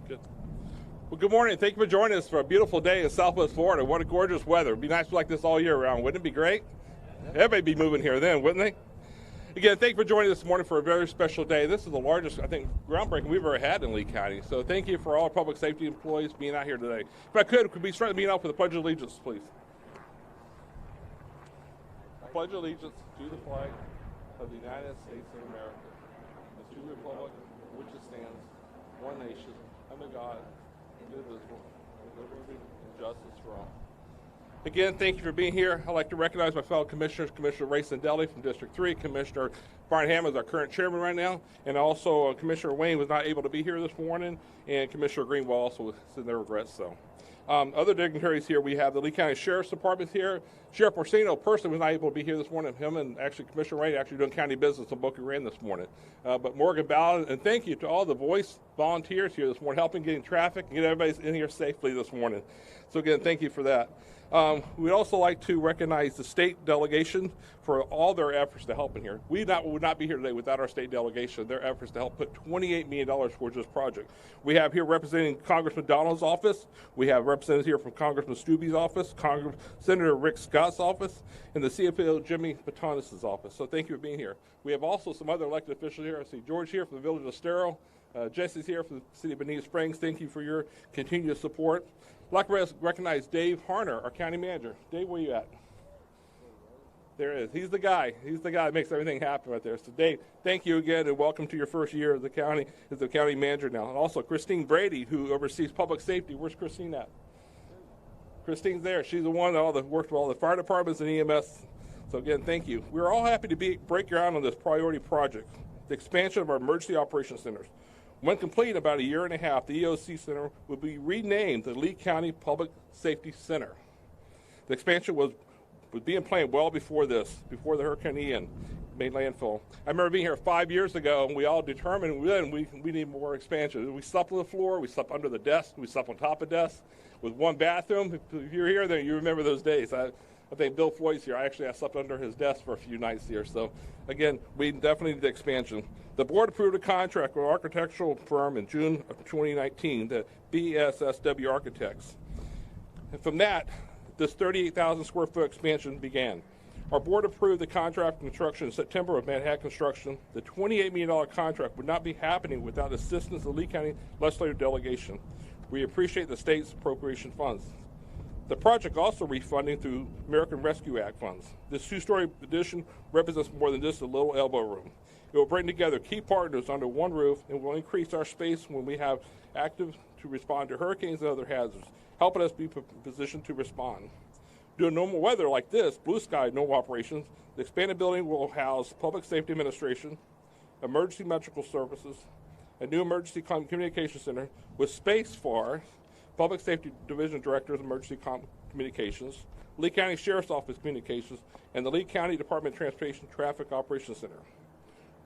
Good. Well, good morning. Thank you for joining us for a beautiful day in Southwest Florida. What a gorgeous weather. It'd be nice like this all year round. Wouldn't it be great? Everybody'd be moving here then, wouldn't they? Again, thank you for joining us this morning for a very special day. This is the largest, I think, groundbreaking we've ever had in Lee County. So thank you for all our public safety employees being out here today. If I could we start the meeting off with a Pledge of Allegiance, please? I pledge allegiance to the flag of the United States of America and to the republic for which it stands, one nation, under God, indivisible, with liberty and justice for all. Again, thank you for being here. I'd like to recognize my fellow commissioners, Commissioner Ray Sendelli from District 3, Commissioner Brian Hammond is our current chairman right now, and also Commissioner Wayne was not able to be here this morning, and Commissioner Greenwald also sent their regrets. So, other dignitaries here, we have the Lee County Sheriff's Department here. Sheriff Orsino personally was not able to be here this morning. Him and actually Commissioner Wayne actually doing county business in Boca Raton this morning. But Morgan Ballard, and thank you to all the voice volunteers here this morning, helping getting traffic and get everybody in here safely this morning. So again, thank you for that. We'd also like to recognize the state delegation for all their efforts to help in here. We would not be here today without our state delegation, their efforts to help put $28 million towards this project. We have here representing Congressman Donald's office. We have representatives here from Congressman Stubbe's office, Senator Rick Scott's office, and the CFO Jimmy Patonis' office. So thank you for being here. We have also some other elected officials here. I see George here from the Village of Estero. Jesse's here from the City of Bonita Springs. Thank you for your continued support. I'd like to recognize Dave Harner, our county manager. Dave, where are you at? There he is. He's the guy. He's the guy that makes everything happen right there. So Dave, thank you again, and welcome to your first year as the county manager now. And also Christine Brady, who oversees public safety. Where's Christine at? Christine's there. She's the one that worked with all the fire departments and EMS. So again, thank you. We're all happy to break ground on this priority project, the expansion of our emergency operations centers. When complete in about a year and a half, the EOC Center will be renamed the Lee County Public Safety Center. The expansion was being planned well before the Hurricane Ian made landfall. I remember being here 5 years ago, and we all determined we need more expansion. We slept on the floor, we slept under the desk, we slept on top of desks with one bathroom. If you're here, then you remember those days. I think Bill Floyd's here. I slept under his desk for a few nights here. So, again, we definitely need the expansion. The board approved a contract with an architectural firm in June of 2019, the BSSW Architects. And from that, this 38,000 square foot expansion began. Our board approved the contract construction in September of Manhattan Construction. The $28 million contract would not be happening without the assistance of the Lee County Legislative Delegation. We appreciate the state's appropriation funds. The project also refunding through American Rescue Act funds. This two-story addition represents more than just a little elbow room. It will bring together key partners under one roof and will increase our space when we have active to respond to hurricanes and other hazards, helping us be positioned to respond. During normal weather like this, blue sky, no operations, the expanded building will house Public Safety Administration, Emergency Medical Services, a new Emergency Communication Center with space for Public Safety Division Directors, Emergency Communications, Lee County Sheriff's Office Communications, and the Lee County Department of Transportation Traffic Operations Center.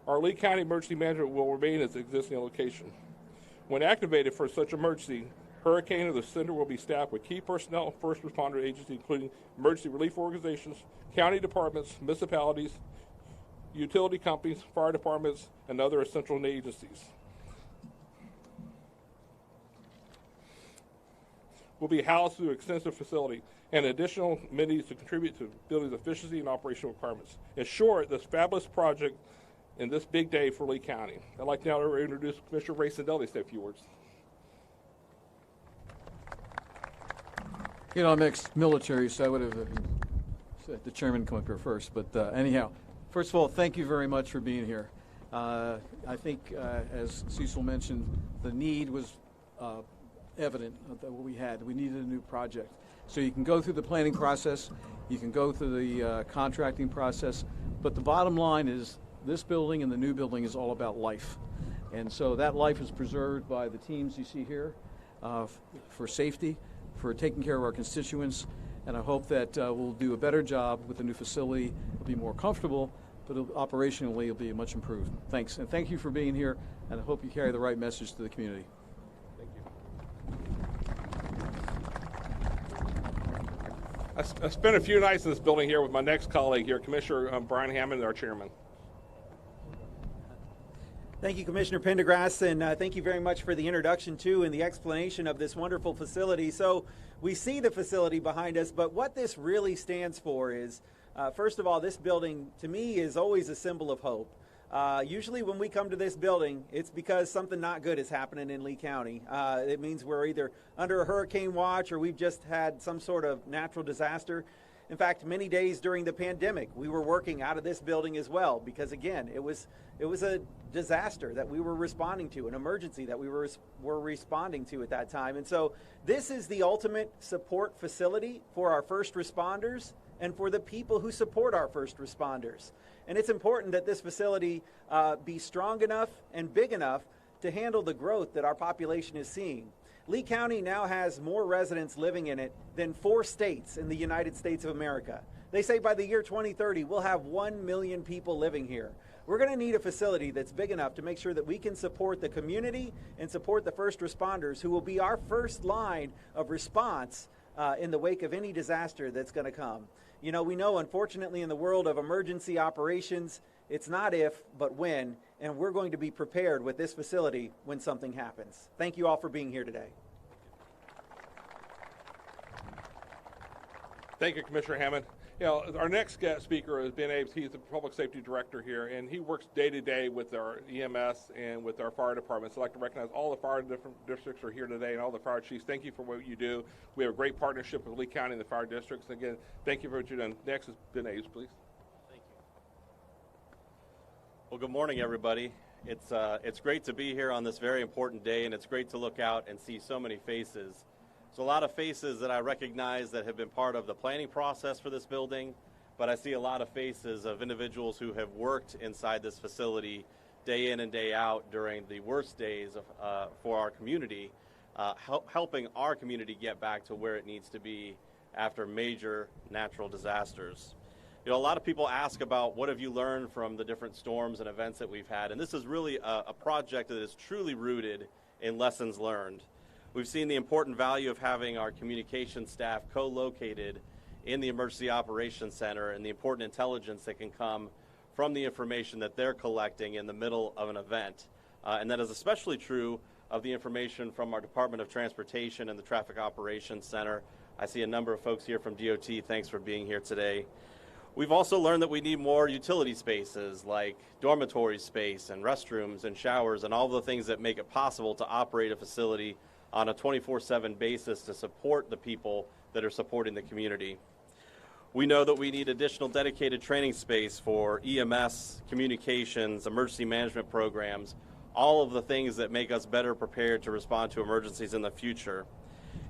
Our Lee County Emergency Management will remain its existing location. When activated for such emergency, hurricane or the center will be staffed with key personnel, first responder agencies, including emergency relief organizations, county departments, municipalities, utility companies, fire departments, and other essential agencies. Will be housed through an extensive facility and additional amenities to contribute to building's efficiency and operational requirements. In short, this fabulous project in this big day for Lee County. I'd like now to introduce Commissioner Ray Sendelli to say a few words. You know, I'm ex-military, so I would have said the chairman come up here first. But anyhow, first of all, thank you very much for being here. I think, as Cecil mentioned, the need was evident that what we had. We needed a new project. So you can go through the planning process, you can go through the contracting process, but the bottom line is this building and the new building is all about life. And so that life is preserved by the teams you see here for safety, for taking care of our constituents, and I hope that we'll do a better job with the new facility. It'll be more comfortable, but operationally it'll be much improved. Thanks, and thank you for being here, and I hope you carry the right message to the community. I spent a few nights in this building here with my next colleague here, Commissioner Brian Hammond, our chairman. Thank you, Commissioner Pendergrass, and thank you very much for the introduction to and the explanation of this wonderful facility. So we see the facility behind us, but what this really stands for is, first of all, this building to me is always a symbol of hope. Usually when we come to this building, it's because something not good is happening in Lee County. It means we're either under a hurricane watch or we've just had some sort of natural disaster. In fact, many days during the pandemic, we were working out of this building as well because, again, it was a disaster that we were responding to, an emergency that we were responding to at that time. And so this is the ultimate support facility for our first responders and for the people who support our first responders. And it's important that this facility be strong enough and big enough to handle the growth that our population is seeing. Lee County now has more residents living in it than 4 states in the United States of America. They say by the year 2030, we'll have 1 million people living here. We're going to need a facility that's big enough to make sure that we can support the community and support the first responders who will be our first line of response in the wake of any disaster that's going to come. You know, we know, unfortunately, in the world of emergency operations, it's not if, but when, and we're going to be prepared with this facility when something happens. Thank you all for being here today. Thank you, Commissioner Hammond. You know, our next guest speaker is Ben Aves. He's the Public Safety Director here, and he works day to day with our EMS and with our fire departments. I'd like to recognize all the fire districts are here today and all the fire chiefs. Thank you for what you do. We have a great partnership with Lee County and the fire districts. And again, thank you for what you've done. Next is Ben Aves, please. Thank you. Well, good morning, everybody. It's great to be here on this very important day, and it's great to look out and see so many faces. There's a lot of faces that I recognize that have been part of the planning process for this building, but I see a lot of faces of individuals who have worked inside this facility day in and day out during the worst days for our community, helping our community get back to where it needs to be after major natural disasters. You know, a lot of people ask about what have you learned from the different storms and events that we've had, and this is really a project that is truly rooted in lessons learned. We've seen the important value of having our communication staff co-located in the Emergency Operations Center and the important intelligence that can come from the information that they're collecting in the middle of an event. And that is especially true of the information from our Department of Transportation and the Traffic Operations Center. I see a number of folks here from DOT. Thanks for being here today. We've also learned that we need more utility spaces like dormitory space and restrooms and showers and all the things that make it possible to operate a facility on a 24/7 basis to support the people that are supporting the community. We know that we need additional dedicated training space for EMS, communications, emergency management programs, all of the things that make us better prepared to respond to emergencies in the future.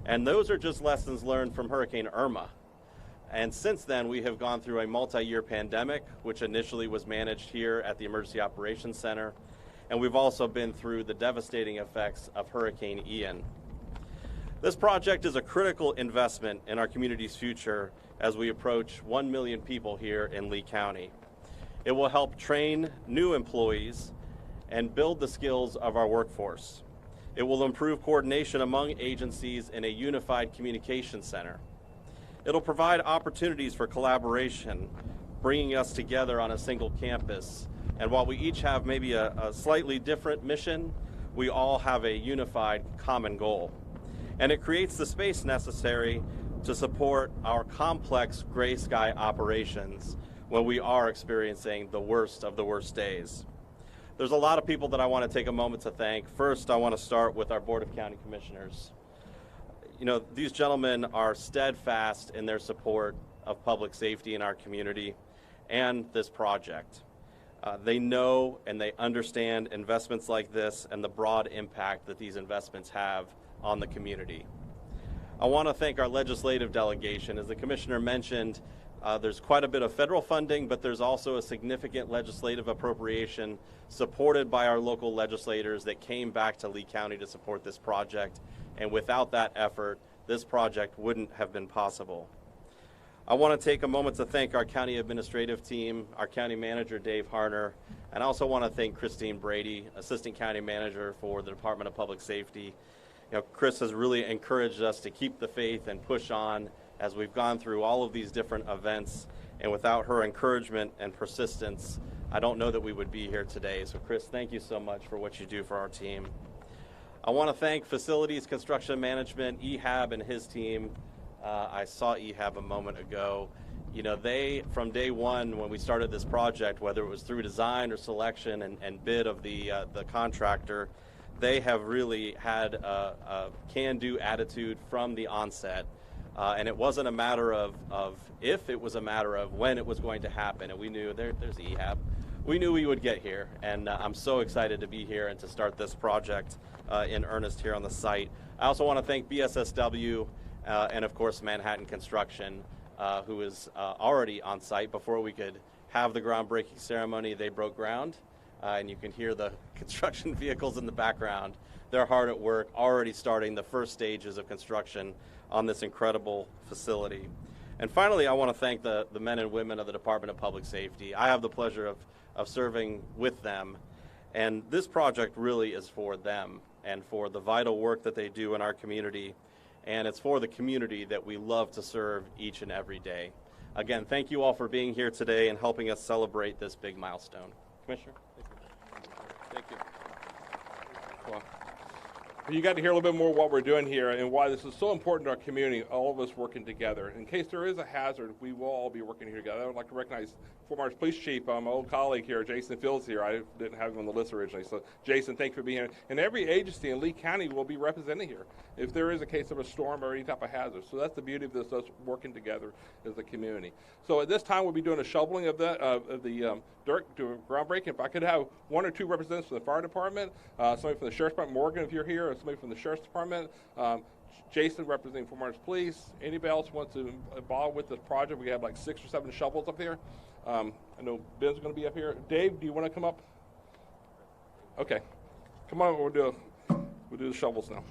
And those are just lessons learned from Hurricane Irma. And since then, we have gone through a multi-year pandemic, which initially was managed here at the Emergency Operations Center. And we've also been through the devastating effects of Hurricane Ian. This project is a critical investment in our community's future as we approach 1 million people here in Lee County. It will help train new employees and build the skills of our workforce. It will improve coordination among agencies in a unified communication center. It'll provide opportunities for collaboration, bringing us together on a single campus. And while we each have maybe a slightly different mission, we all have a unified common goal. And it creates the space necessary to support our complex gray sky operations when we are experiencing the worst of the worst days. There's a lot of people that I want to take a moment to thank. First, I want to start with our Board of County Commissioners. You know, these gentlemen are steadfast in their support of public safety in our community and this project. They know and they understand investments like this and the broad impact that these investments have on the community. I want to thank our legislative delegation. As the Commissioner mentioned, there's quite a bit of federal funding, but there's also a significant legislative appropriation supported by our local legislators that came back to Lee County to support this project. And without that effort, this project wouldn't have been possible. I want to take a moment to thank our county administrative team, our county manager, Dave Harner, and I also want to thank Christine Brady, Assistant County Manager for the Department of Public Safety. You know, Chris has really encouraged us to keep the faith and push on as we've gone through all of these different events, and without her encouragement and persistence, I don't know that we would be here today. So Chris, thank you so much for what you do for our team. I want to thank Facilities Construction Management, Ehab and his team. I saw Ehab a moment ago. You know, they, from day one when we started this project, whether it was through design or selection and bid of the contractor, they have really had a can-do attitude from the onset. And it wasn't a matter of if, it was a matter of when it was going to happen. And we knew, there's Ehab. We knew we would get here. And I'm so excited to be here and to start this project in earnest here on the site. I also want to thank BSSW and, of course, Manhattan Construction, who is already on site. Before we could have the groundbreaking ceremony, they broke ground. And you can hear the construction vehicles in the background. They're hard at work, already starting the first stages of construction on this incredible facility. And finally, I want to thank the men and women of the Department of Public Safety. I have the pleasure of serving with them, and this project really is for them and for the vital work that they do in our community, and it's for the community that we love to serve each and every day. Again, thank you all for being here today and helping us celebrate this big milestone. Commissioner? Thank you. Well, you got to hear a little bit more what we're doing here and why this is so important to our community, all of us working together. In case there is a hazard, we will all be working here together. I would like to recognize former police chief, my old colleague here, Jason Fields here. I didn't have him on the list originally. So, Jason, thank you for being here. And every agency in Lee County will be represented here if there is a case of a storm or any type of hazard. So that's the beauty of this, us working together as a community. So at this time, we'll be doing a shoveling of the dirt to groundbreaking. If I could have one or two representatives from the fire department, somebody from the sheriff's department, Morgan, if you're here, or somebody from the sheriff's department, Jason representing Fort Myers Police. Anybody else wants to involve with this project? We have like 6 or 7 shovels up here. I know Ben's going to be up here. Dave, do you want to come up? Okay, come on. We'll do the shovels now.